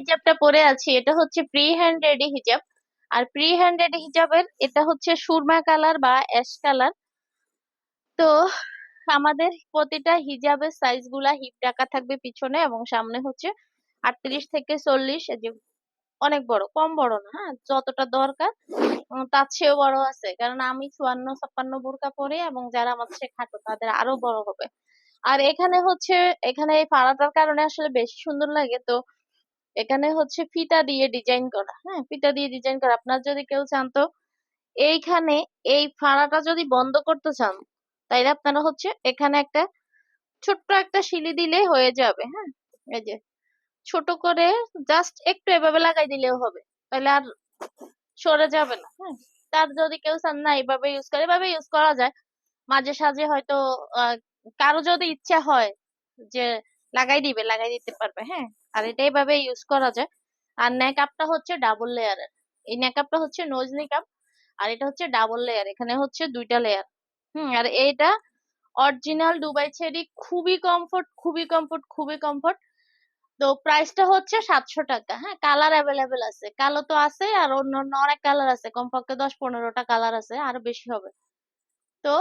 হিজাবটা পরে আছি এটা হচ্ছে প্রি হ্যান্ড রেডি হিজাব। আর প্রি হ্যান্ড রেডি হিজাবের এটা হচ্ছে সুরমা কালার বা অ্যাশ কালার। তো আমাদের প্রতিটা হিজাবের সাইজ গুলা হিপ রাখা থাকবে পিছনে এবং সামনে হচ্ছে 38 থেকে 40, এই যে অনেক বড়, কম বড় না, হ্যাঁ, যতটা দরকার তার চেয়েও বড় আছে, কারণ আমি 54-56 বোরকা পরি এবং যারা আমার চেয়ে খাটো তাদের আরো বড় হবে। আর এখানে হচ্ছে, এখানে এই ফাড়াটার কারণে আসলে বেশি সুন্দর লাগে। তো এখানে হচ্ছে ফিতা দিয়ে ডিজাইন করা, হ্যাঁ, ফিতা দিয়ে ডিজাইন করা। আপনার যদি কেউ চান তো এইখানে এই ফাড়াটা যদি বন্ধ করতে চান, তাইলে আপনারা হচ্ছে এখানে একটা ছোট্ট একটা সিলি দিলেই হয়ে যাবে, হ্যাঁ। এই যে ছোট করে জাস্ট একটু এভাবে লাগাই দিলেও হবে, তাহলে আর সরে যাবে না, হ্যাঁ। তার যদি কেউ চান না এভাবে ইউজ করে, এভাবে ইউজ করা যায় মাঝে সাঝে হয়তো। আহ, কারো যদি ইচ্ছা হয় যে লাগাই দিবে, লাগাই দিতে পারবে, হ্যাঁ। আর এটা এইভাবে ইউজ করা যায়। আর নেকআপটা হচ্ছে ডাবল লেয়ারের। এই নেকআপটা হচ্ছে নোজ নেকআপ, আর এটা হচ্ছে ডাবল লেয়ার, এখানে হচ্ছে দুইটা লেয়ার। আর এইটা অরিজিনাল দুবাই চেরি, খুবই কমফোর্ট, খুবই কমফোর্ট, খুবই কমফোর্ট। তো প্রাইসটা হচ্ছে 700 টাকা, হ্যাঁ। কালার অ্যাভেলেবেল আছে, কালো তো আছে, আর অন্য অন্য অনেক কালার আছে, কমপক্ষে 10-15টা কালার আছে, আরো বেশি হবে। তো